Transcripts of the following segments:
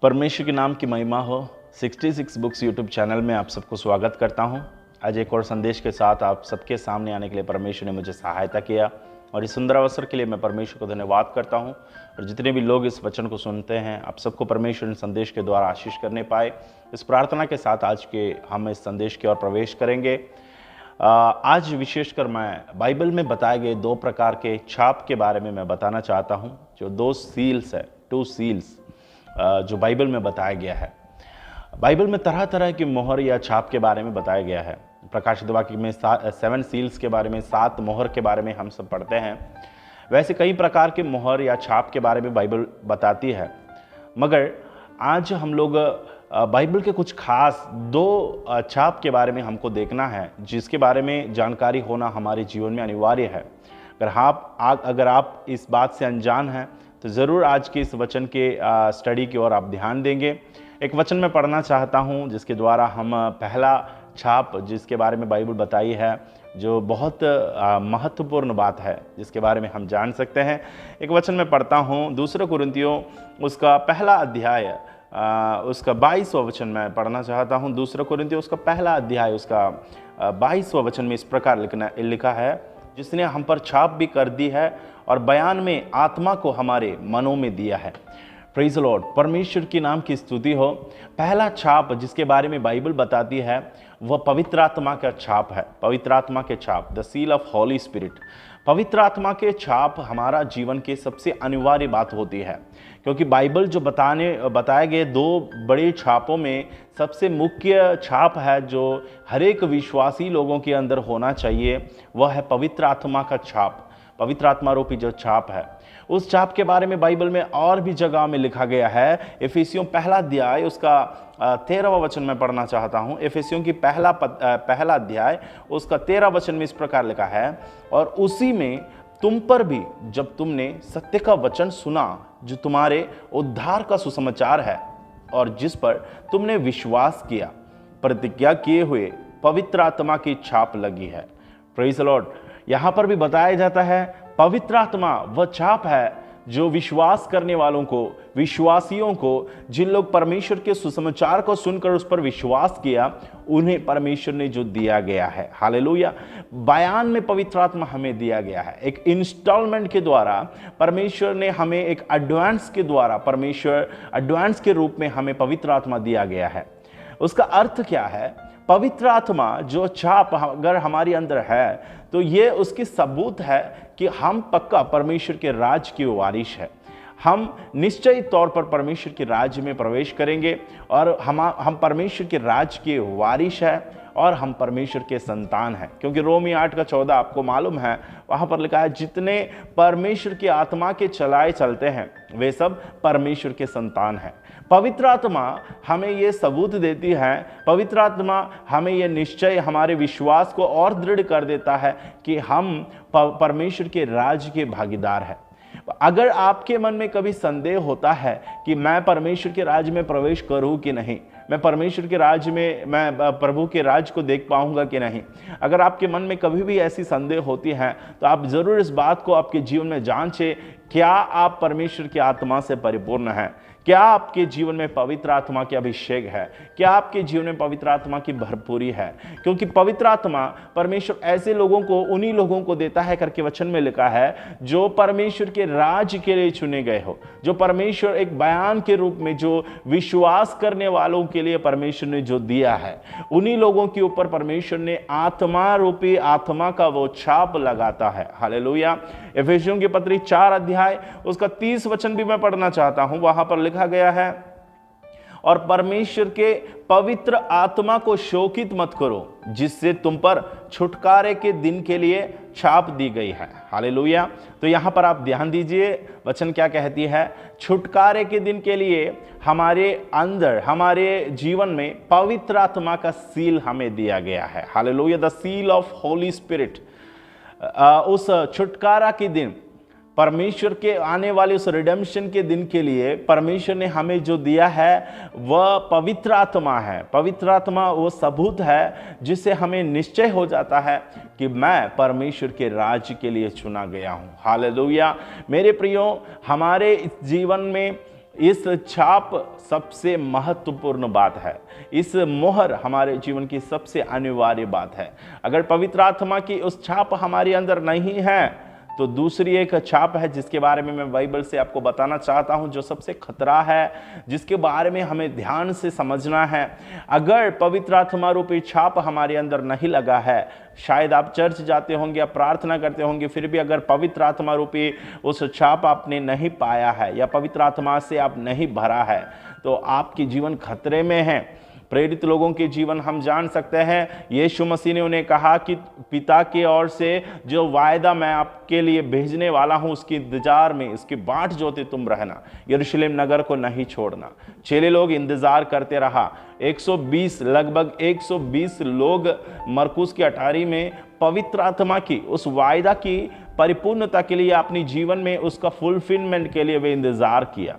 परमेश्वर के नाम की महिमा हो। 66 बुक्स यूट्यूब चैनल में आप सबको स्वागत करता हूं। आज एक और संदेश के साथ आप सबके सामने आने के लिए परमेश्वर ने मुझे सहायता किया और इस सुंदर अवसर के लिए मैं परमेश्वर को धन्यवाद करता हूं। और जितने भी लोग इस वचन को सुनते हैं, आप सबको परमेश्वर इस संदेश के द्वारा आशीष करने पाए, इस प्रार्थना के साथ आज के हम इस संदेश की ओर प्रवेश करेंगे। आज विशेषकर मैं बाइबल में बताए गए 2 प्रकार के छाप के बारे में मैं बताना चाहता हूं। जो 2 सील्स है, 2 सील्स जो बाइबल में बताया गया है। बाइबल में तरह तरह की मोहर या छाप के बारे में बताया गया है। प्रकाशित वाक्य में 7 सील्स के बारे में, 7 मोहर के बारे में हम सब पढ़ते हैं। वैसे कई प्रकार के मोहर या छाप के बारे में बाइबल बताती है, मगर आज हम लोग बाइबल के कुछ खास 2 छाप के बारे में हमको देखना है, जिसके बारे में जानकारी होना हमारे जीवन में अनिवार्य है। अगर आप इस बात से अनजान हैं तो ज़रूर आज के इस वचन के स्टडी की ओर आप ध्यान देंगे। एक वचन मैं पढ़ना चाहता हूं, जिसके द्वारा हम पहला छाप जिसके बारे में बाइबल बताई है, जो बहुत महत्वपूर्ण बात है, जिसके बारे में हम जान सकते हैं। एक वचन मैं पढ़ता हूं, 2 कुरिन्थियों उसका पहला अध्याय उसका 22वां वचन मैं पढ़ना चाहता हूं। 2 कुरिन्थियों उसका पहला अध्याय उसका 22वां वचन में इस प्रकार लिखा है, जिसने हम पर छाप भी कर दी है और बयान में आत्मा को हमारे मनों में दिया है। प्रेज़ द लॉर्ड, परमेश्वर के नाम की स्तुति हो। पहला छाप जिसके बारे में बाइबल बताती है वह पवित्र आत्मा का छाप है। पवित्र आत्मा के छाप, the seal of Holy Spirit. पवित्र आत्मा के छाप हमारा जीवन के सबसे अनिवार्य बात होती है, क्योंकि बाइबल जो बताए गए 2 बड़े छापों में सबसे मुख्य छाप है जो हर एक विश्वासी लोगों के अंदर होना चाहिए, वह है पवित्र आत्मा का छाप। पवित्र आत्मा रूपी जो छाप है, उस छाप के बारे में बाइबल में और भी जगह में लिखा गया है। इफिसियों पहला अध्याय उसका 13वां वचन में पढ़ना चाहता हूं। इफिसियों की पहला अध्याय उसका 13 वचन में इस प्रकार लिखा है, और उसी में तुम पर भी जब तुमने सत्य का वचन सुना, जो तुम्हारे उद्धार का सुसमाचार है, और जिस पर तुमने विश्वास किया, प्रतिज्ञा किए हुए पवित्र आत्मा की छाप लगी है। Praise the Lord. यहाँ पर भी बताया जाता है पवित्र आत्मा वह छाप है जो विश्वास करने वालों को, विश्वासियों को, जिन लोग परमेश्वर के सुसमाचार को सुनकर उस पर विश्वास किया, उन्हें परमेश्वर ने जो दिया गया है। हालेलुया। बयान में पवित्र आत्मा हमें दिया गया है। एक इंस्टॉलमेंट के द्वारा परमेश्वर ने हमें, एक एडवांस के द्वारा परमेश्वर एडवांस के रूप में हमें पवित्र आत्मा दिया गया है। उसका अर्थ क्या है? पवित्र आत्मा जो छाप अगर हमारे अंदर है, तो ये उसकी सबूत है कि हम पक्का परमेश्वर के राज की वारिस है। हम निश्चय तौर पर परमेश्वर के राज्य में प्रवेश करेंगे, और हम परमेश्वर के राज्य के वारिस है, और हम परमेश्वर के संतान हैं। क्योंकि रोमी 8:14 आपको मालूम है, वहाँ पर लिखा है, जितने परमेश्वर की आत्मा के चलाए चलते हैं वे सब परमेश्वर के संतान हैं। पवित्र आत्मा हमें ये सबूत देती है, पवित्र आत्मा हमें ये निश्चय, हमारे विश्वास को और दृढ़ कर देता है कि हम परमेश्वर के राज्य के भागीदार हैं। अगर आपके मन में कभी संदेह होता है कि मैं परमेश्वर के राज्य में प्रवेश करूं कि नहीं, मैं परमेश्वर के राज्य में, मैं प्रभु के राज्य को देख पाऊंगा कि नहीं, अगर आपके मन में कभी भी ऐसी संदेह होती है, तो आप जरूर इस बात को आपके जीवन में जांचें, क्या आप परमेश्वर की आत्मा से परिपूर्ण हैं? क्या आपके जीवन में पवित्र आत्मा की अभिषेक है? क्या आपके जीवन में पवित्र आत्मा की भरपूरी है? क्योंकि पवित्र आत्मा परमेश्वर ऐसे लोगों को, उन्हीं लोगों को देता है करके वचन में लिखा है, जो परमेश्वर के राज्य के लिए चुने गए हो, जो परमेश्वर एक बयान के रूप में जो विश्वास करने वालों के लिए परमेश्वर ने जो दिया है, उन्हीं लोगों के ऊपर परमेश्वर ने आत्मा रूपी आत्मा का वो छाप लगाता है। हालेलुया। इफिसियों की पत्री 4 अध्याय उसका 30 वचन भी मैं पढ़ना चाहता हूं। वहां पर लिखा गया है, और परमेश्वर के पवित्र आत्मा को शोकित मत करो, जिससे तुम पर छुटकारे के दिन के लिए छाप दी गई है। हालेलुया। तो यहां पर आप ध्यान दीजिए, वचन क्या कहती है? छुटकारे के दिन के लिए हमारे अंदर, हमारे जीवन में पवित्र आत्मा का सील हमें दिया गया है। Hallelujah. The seal of Holy Spirit. उस छुटकारा के दिन, परमेश्वर के आने वाले उस रिडेम्पशन के दिन के लिए परमेश्वर ने हमें जो दिया है वह पवित्र आत्मा है। पवित्र आत्मा वो सबूत है जिससे हमें निश्चय हो जाता है कि मैं परमेश्वर के राज्य के लिए चुना गया हूँ। हालेलुया। मेरे प्रियो, हमारे इस जीवन में इस छाप सबसे महत्वपूर्ण बात है। इस मोहर हमारे जीवन की सबसे अनिवार्य बात है। अगर पवित्र आत्मा की उस छाप हमारे अंदर नहीं है तो दूसरी एक छाप है जिसके बारे में मैं बाइबल से आपको बताना चाहता हूं, जो सबसे खतरा है, जिसके बारे में हमें ध्यान से समझना है। अगर पवित्र आत्मा रूपी छाप हमारे अंदर नहीं लगा है, शायद आप चर्च जाते होंगे, आप प्रार्थना करते होंगे, फिर भी अगर पवित्र आत्मा रूपी उस छाप आपने नहीं पाया है या पवित्र आत्मा से आप नहीं भरा है, तो आपकी जीवन खतरे में है। प्रेरित लोगों के जीवन हम जान सकते हैं, यीशु मसीह ने उन्हें कहा कि पिता की ओर से जो वायदा मैं आपके लिए भेजने वाला हूं उसकी इंतजार में, इसकी बाट जोते तुम रहना, यरूशलेम नगर को नहीं छोड़ना। चेले लोग इंतजार करते रहा। 120 लगभग 120 लोग मरकुस की 18 में पवित्र आत्मा की उस वायदा की परिपूर्णता के लिए, अपनी जीवन में उसका फुलफिलमेंट के लिए वे इंतजार किया।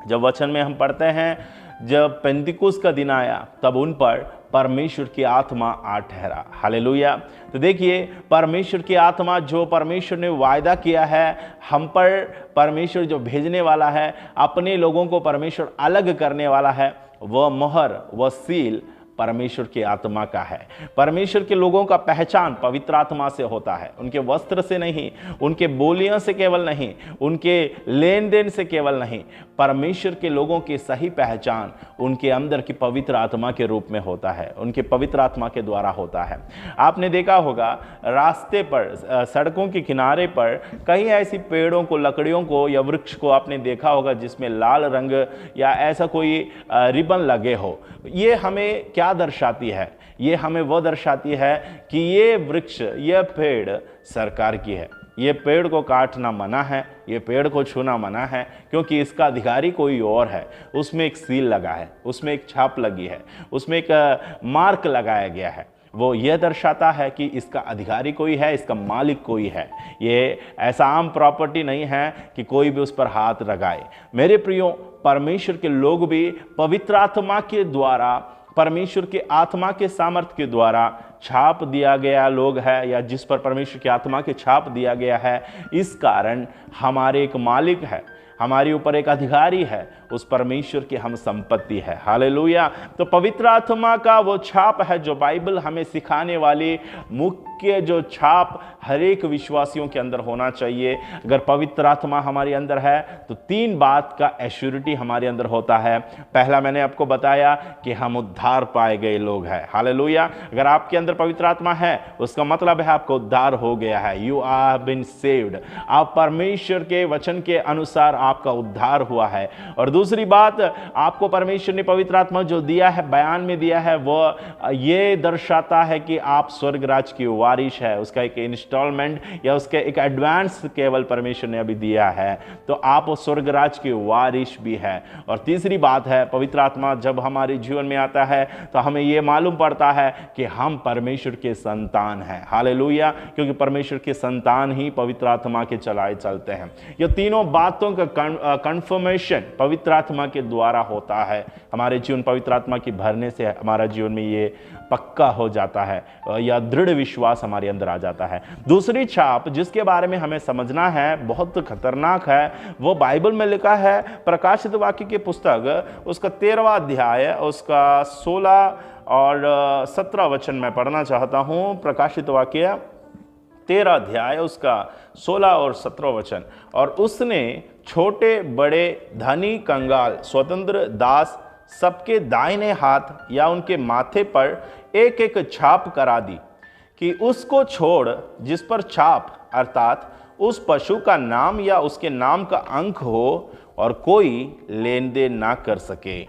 जब वचन में हम पढ़ते हैं, जब पेंतिकुस्त का दिन आया तब उन पर परमेश्वर की आत्मा आ ठहरा। हालेलुया। तो देखिए, परमेश्वर की आत्मा, जो परमेश्वर ने वायदा किया है हम पर, परमेश्वर जो भेजने वाला है, अपने लोगों को परमेश्वर अलग करने वाला है, वह मोहर, वह सील परमेश्वर की आत्मा का है। परमेश्वर के लोगों का पहचान पवित्र आत्मा से होता है, उनके वस्त्र से नहीं, उनके बोलियों से केवल नहीं, उनके लेन देन से केवल नहीं। परमेश्वर के लोगों की सही पहचान उनके अंदर की पवित्र आत्मा के रूप में होता है, उनके पवित्र आत्मा के द्वारा होता है। आपने देखा होगा रास्ते पर, सड़कों के किनारे पर कई ऐसी पेड़ों को, लकड़ियों को या वृक्ष को आपने देखा होगा जिसमें लाल रंग या ऐसा कोई रिबन लगे हो। ये हमें क्या दर्शाती है? ये हमें वो दर्शाती है कि ये वृक्ष, ये पेड़ सरकार की है। ये पेड़ को काटना मना है, ये पेड़ को छूना मना है, क्योंकि इसका अधिकारी कोई और है। उसमें एक सील लगा है, उसमें एक छाप लगी है, उसमें एक मार्क लगाया गया है। वो यह दर्शाता है कि इसका अधिकारी कोई है, इसका मालिक कोई है। ये ऐसा आम प्रॉपर्टी नहीं है कि कोई भी उस पर हाथ लगाए। मेरे प्रियो, परमेश्वर के लोग भी पवित्र आत्मा के द्वारा, परमेश्वर के आत्मा के सामर्थ्य के द्वारा छाप दिया गया लोग है, या जिस पर परमेश्वर की आत्मा के छाप दिया गया है। इस कारण हमारे एक मालिक है, हमारे ऊपर एक अधिकारी है, उस परमेश्वर की हम संपत्ति है। हालेलुया। तो पवित्र आत्मा का वो छाप है जो बाइबल हमें सिखाने वाली मुख्य जो छाप हर एक विश्वासियों के अंदर होना चाहिए। अगर पवित्र आत्मा हमारे अंदर है तो 3 बात का एश्योरिटी हमारे अंदर होता है। पहला मैंने आपको बताया कि हम उद्धार पाए गए लोग हैं। हालेलुया। अगर आपके अंदर पवित्र आत्मा है उसका मतलब है आपको उद्धार हो गया है। You are been saved. आप परमेश्वर के वचन के अनुसार आपका उद्धार हुआ है। और दूसरी बात, आपको परमेश्वर ने पवित्र आत्मा जो दिया है, बयान में दिया है, वो ये दर्शाता है कि आप स्वर्ग राज की वारिश है। उसका एक इंस्टॉलमेंट या उसके एक एडवांस केवल परमेश्वर ने अभी दिया है, तो आप स्वर्ग राज की वारिश भी है। और तीसरी बात है, पवित्र आत्मा जब हमारे जीवन में आता है तो हमें यह मालूम पड़ता है कि हम परमेश्वर के संतान हैं। हालेलुया। क्योंकि परमेश्वर के संतान ही पवित्र आत्मा के चलाए चलते हैं। ये तीनों बातों का कंफर्मेशन पवित्र आत्मा के द्वारा होता है। हमारे जीवन पवित्र आत्मा की भरने से हमारा जीवन में ये पक्का हो जाता है, या दृढ़ विश्वास हमारे अंदर आ जाता है। दूसरी छाप जिसके बारे में हमें समझना है, बहुत खतरनाक है, वो बाइबल में लिखा है प्रकाशित वाक्य की पुस्तक, उसका 13वां अध्याय, उसका 16 और 17 वचन मैं पढ़ना चाहता हूं। प्रकाशित वाक्य 13 अध्याय, उसका 16 और 17 वचन। और उसने छोटे बड़े, धनी कंगाल, स्वतंत्र दास सबके दाहिने हाथ या उनके माथे पर एक एक छाप करा दी कि उसको छोड़ जिस पर छाप अर्थात उस पशु का नाम या उसके नाम का अंक हो और कोई लेन देन ना कर सके।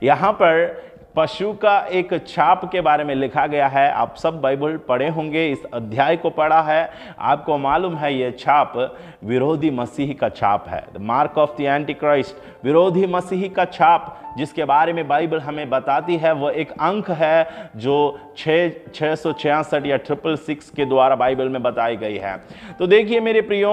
यहां पर पशु का एक छाप के बारे में लिखा गया है। आप सब बाइबल पढ़े होंगे, इस अध्याय को पढ़ा है, आपको मालूम है यह छाप विरोधी मसीह का छाप है। The mark of the anti Christ, विरोधी मसीह का छाप जिसके बारे में बाइबल हमें बताती है, वह एक अंक है जो 666 या 666 के द्वारा बाइबल में बताई गई है। तो देखिए मेरे प्रियो,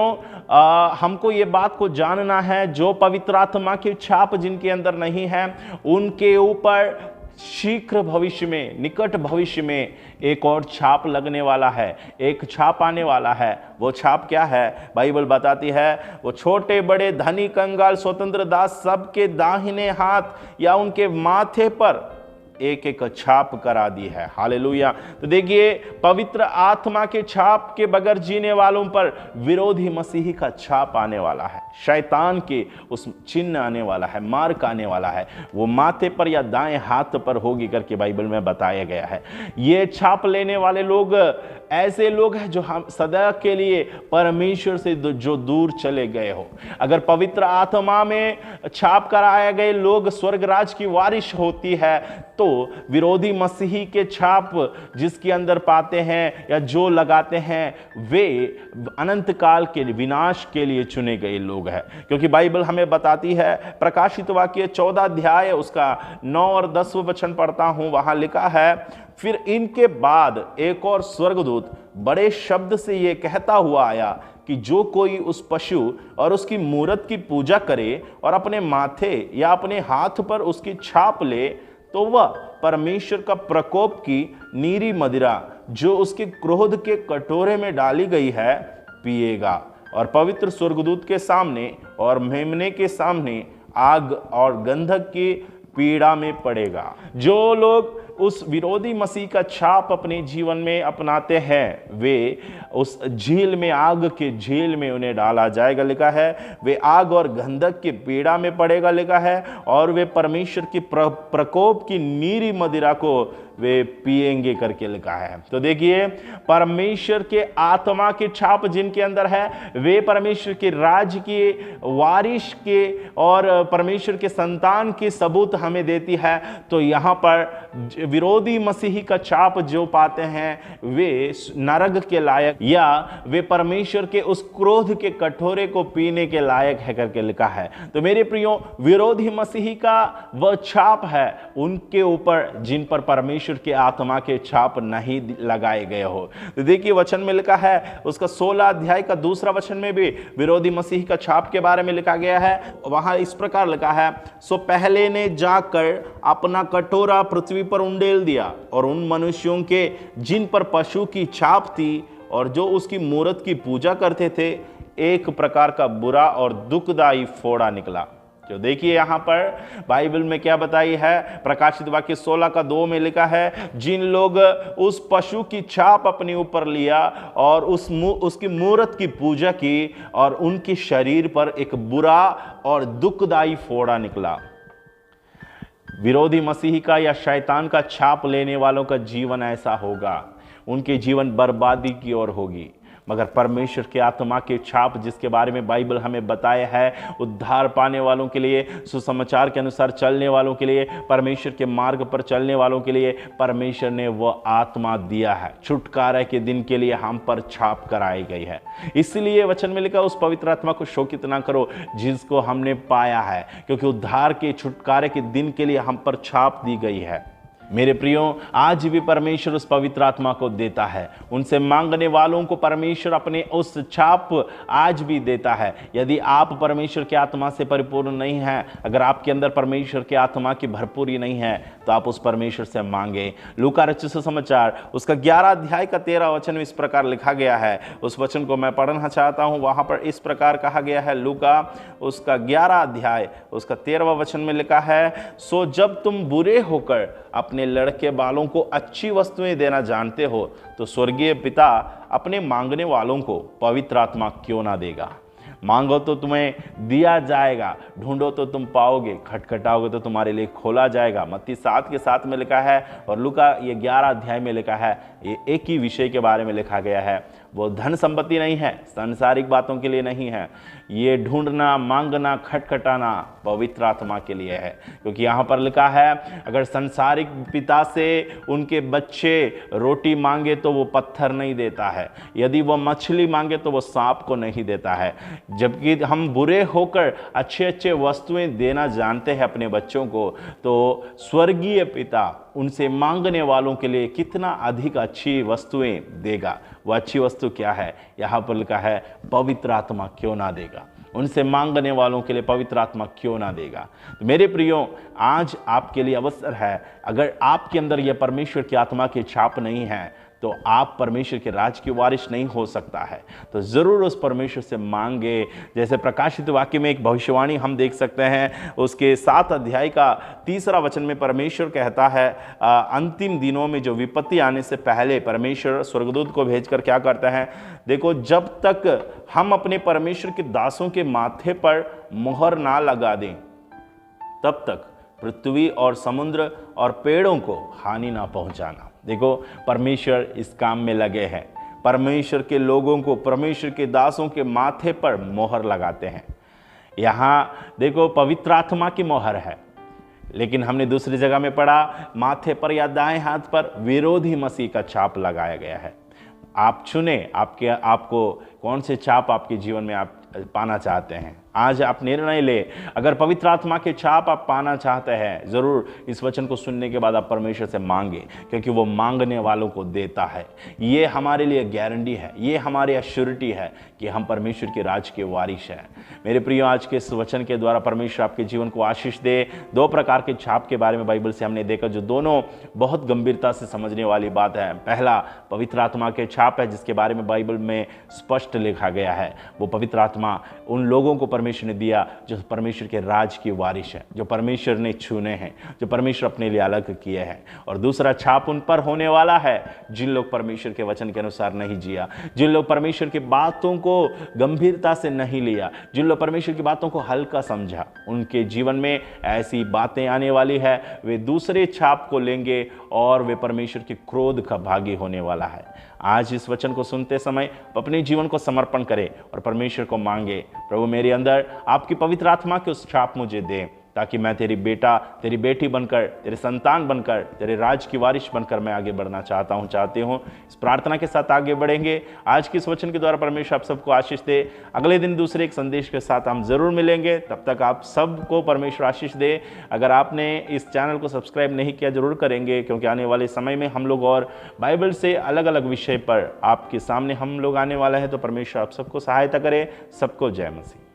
हमको ये बात को जानना है, जो पवित्र आत्मा की छाप जिनके अंदर नहीं है, उनके ऊपर शीघ्र भविष्य में, निकट भविष्य में एक और छाप लगने वाला है, एक छाप आने वाला है। वो छाप क्या है? बाइबल बताती है वो छोटे बड़े, धनी कंगाल, स्वतंत्र दास, सबके दाहिने हाथ या उनके माथे पर एक एक छाप करा दी है। हालेलुया। तो देखिए, पवित्र आत्मा के छाप के बगैर जीने वालों पर विरोधी मसीही का छाप आने वाला है, शैतान के उस चिन्ह आने वाला है, मार्क आने वाला है। वो माथे पर या दाएं हाथ पर होगी करके बाइबल में बताया गया है। ये छाप लेने वाले लोग ऐसे लोग हैं जो हम सदा के लिए परमेश्वर से जो दूर चले गए हो। अगर पवित्र आत्मा में छाप कराए गए लोग स्वर्ग राज की वारिश होती है, तो विरोधी मसीही के छाप जिसके अंदर पाते हैं या जो लगाते हैं, वे अनंत काल के विनाश के लिए चुने गए लोग हैं। क्योंकि बाइबल हमें बताती है, प्रकाशित वाक्य 14 अध्याय उसका 9 और 10 वचन पढ़ता हूं, वहां लिखा है, फिर इनके बाद एक और स्वर्गदूत बड़े शब्द से यह कहता हुआ आया कि जो कोई उस पशु और उसकी मूरत की पूजा करे और अपने माथे या अपने हाथ पर उसकी छाप ले, तो वह परमेश्वर का प्रकोप की नीरी मदिरा जो उसके क्रोध के कटोरे में डाली गई है पिएगा, और पवित्र स्वर्गदूत के सामने और मेमने के सामने आग और गंधक की पीड़ा में पड़ेगा। जो लोग उस विरोधी मसीह का छाप अपने जीवन में अपनाते हैं, वे उस झील में, आग के झील में उन्हें डाला जाएगा, लिखा है। वे आग और गंधक की पीड़ा में पड़ेगा, लिखा है, और वे परमेश्वर की प्रकोप की नीरी मदिरा को वे पिएंगे करके लिखा है। तो देखिए, परमेश्वर के आत्मा की छाप जिनके अंदर है, वे परमेश्वर के राज्य की वारिश के और परमेश्वर के संतान की सबूत हमें देती है। तो यहाँ पर विरोधी मसीही का छाप जो पाते हैं, वे नरक के लायक या वे परमेश्वर के उस क्रोध के कटोरे को पीने के लायक है करके लिखा है। तो मेरे प्रियो, विरोधी मसीही का वह छाप है उनके ऊपर जिन पर परमेश्वर के आत्मा के छाप नहीं लगाए गए हो। तो देखिए, वचन में लिखा है, उसका 16 अध्याय का 2 वचन में भी विरोधी मसीह का छाप के बारे में लिखा गया है। वहां इस प्रकार लिखा है, सो पहले ने जाकर अपना कटोरा पृथ्वी पर उंडेल दिया, और उन मनुष्यों के जिन पर पशु की छाप थी और जो उसकी मूरत की पूजा करते थे, एक प्रकार का बुरा और दुखदाई फोड़ा निकला। जो देखिए, यहां पर बाइबल में क्या बताई है, प्रकाशित वाक्य 16 का 2 में लिखा है, जिन लोग उस पशु की छाप अपने ऊपर लिया और उसकी मूरत की पूजा की, और उनके शरीर पर एक बुरा और दुखदाई फोड़ा निकला। विरोधी मसीही का या शैतान का छाप लेने वालों का जीवन ऐसा होगा, उनके जीवन बर्बादी की ओर होगी। मगर परमेश्वर के आत्मा के छाप जिसके बारे में बाइबल हमें बताया है, उद्धार पाने वालों के लिए, सुसमाचार के अनुसार चलने वालों के लिए, परमेश्वर के मार्ग पर चलने वालों के लिए परमेश्वर ने वह आत्मा दिया है। छुटकारा के दिन के लिए हम पर छाप कराई गई है। इसलिए वचन में लिखा, उस पवित्र आत्मा को शोकित ना करो जिसको हमने पाया है, क्योंकि उद्धार के, छुटकारे के दिन के लिए हम पर छाप दी गई है। मेरे प्रियो, आज भी परमेश्वर उस पवित्र आत्मा को देता है। उनसे मांगने वालों को परमेश्वर अपने उस छाप आज भी देता है। यदि आप परमेश्वर के आत्मा से परिपूर्ण नहीं हैं, अगर आपके अंदर परमेश्वर के आत्मा की भरपूरी नहीं है, तो आप उस परमेश्वर से मांगे। लूका रचित सुसमाचार उसका 11 अध्याय का 13 वचन इस प्रकार लिखा गया है। उस वचन को मैं पढ़ना चाहता हूं। वहां पर इस प्रकार कहा गया है, लूका उसका 11 अध्याय उसका 13वां वचन में लिखा है, सो जब तुम बुरे होकर अपने लड़के बालों को अच्छी वस्तुएं देना जानते हो, तो स्वर्गीय पिता अपने मांगने वालों को पवित्र आत्मा क्यों ना देगा। मांगो तो तुम्हें दिया जाएगा, ढूंढो तो तुम पाओगे, खटखटाओगे तो तुम्हारे लिए खोला जाएगा। मत्ती 7 के 7 में लिखा है, और लूका ये 11 अध्याय में लिखा है। ये एक ही विषय के बारे में लिखा गया है। वो धन संपत्ति नहीं है, सांसारिक बातों के लिए नहीं है। ये ढूंढना, मांगना, खटखटाना पवित्र आत्मा के लिए है। क्योंकि यहाँ पर लिखा है, अगर सांसारिक पिता से उनके बच्चे रोटी मांगे तो वो पत्थर नहीं देता है, यदि वो मछली मांगे तो वो सांप को नहीं देता है। जबकि हम बुरे होकर अच्छे अच्छे वस्तुएं देना जानते हैं अपने बच्चों को, तो स्वर्गीय पिता उनसे मांगने वालों के लिए कितना अधिक अच्छी वस्तुएं देगा। वह अच्छी वस्तु क्या है? यहाँ पर लिखा है, पवित्र आत्मा क्यों ना देगा। उनसे मांगने वालों के लिए पवित्र आत्मा क्यों ना देगा। तो मेरे प्रियो, आज आपके लिए अवसर है, अगर आपके अंदर यह परमेश्वर की आत्मा की छाप नहीं है तो आप परमेश्वर के राज की वारिस नहीं हो सकता है। तो जरूर उस परमेश्वर से मांगे। जैसे प्रकाशित वाक्य में एक भविष्यवाणी हम देख सकते हैं, उसके 7 अध्याय का 3 वचन में परमेश्वर कहता है, अंतिम दिनों में जो विपत्ति आने से पहले परमेश्वर स्वर्गदूत को भेजकर क्या करता है, देखो, जब तक हम अपने परमेश्वर के दासों के माथे पर मोहर ना लगा दें तब तक पृथ्वी और समुद्र और पेड़ों को हानि ना पहुंचाना। देखो, परमेश्वर इस काम में लगे हैं। परमेश्वर के लोगों को, परमेश्वर के दासों के माथे पर मोहर लगाते हैं। यहाँ देखो, पवित्र आत्मा की मोहर है, लेकिन हमने दूसरी जगह में पढ़ा, माथे पर या दाएं हाथ पर विरोधी मसीह का छाप लगाया गया है। आप चुने आपको कौन से छाप आपके जीवन में आप पाना चाहते हैं। आज आप निर्णय ले। अगर पवित्र आत्मा के छाप आप पाना चाहते हैं, जरूर इस वचन को सुनने के बाद आप परमेश्वर से मांगे, क्योंकि वो मांगने वालों को देता है। ये हमारे लिए गारंटी है, ये हमारी एश्योरिटी है कि हम परमेश्वर के राज के वारिस हैं। मेरे प्रियो, आज के इस वचन के द्वारा परमेश्वर आपके जीवन को आशीष दे। 2 प्रकार के छाप के बारे में बाइबल से हमने देखा, जो दोनों बहुत गंभीरता से समझने वाली बात है। पहला पवित्र आत्मा के छाप है, जिसके बारे में बाइबल में स्पष्ट लिखा गया है। वो पवित्र आत्मा उन लोगों को परमेश्वर ने दिया जो परमेश्वर के राज की वारिस है, जो परमेश्वर ने चुने हैं, जो परमेश्वर अपने लिए अलग किए हैं। और दूसरा छाप उन पर होने वाला है जिन लोग परमेश्वर के वचन के अनुसार नहीं जिया, जिन लोग परमेश्वर की बातों को गंभीरता से नहीं लिया, जिन लोग परमेश्वर की बातों को हल्का समझा। उनके जीवन में ऐसी बातें आने वाली है, वे दूसरे छाप को लेंगे और वे परमेश्वर के क्रोध का भागी होने वाला है। आज इस वचन को सुनते समय अपने जीवन को समर्पण करें और परमेश्वर को मांगे, प्रभु मेरे अंदर आपकी पवित्र आत्मा के उस छाप मुझे दे, ताकि मैं तेरी बेटा, तेरी बेटी बनकर, तेरे संतान बनकर, तेरे राज की वारिस बनकर मैं आगे बढ़ना चाहती हूँ। इस प्रार्थना के साथ आगे बढ़ेंगे। आज के इस वचन के द्वारा परमेश्वर आप सबको आशीष दे। अगले दिन दूसरे एक संदेश के साथ हम जरूर मिलेंगे। तब तक आप सबको परमेश्वर आशीष दे। अगर आपने इस चैनल को सब्सक्राइब नहीं किया, जरूर करेंगे, क्योंकि आने वाले समय में हम लोग और बाइबल से अलग अलग विषय पर आपके सामने हम लोग आने वाला है। तो परमेश्वर आप सबको सहायता करे। सबको जय मसीह।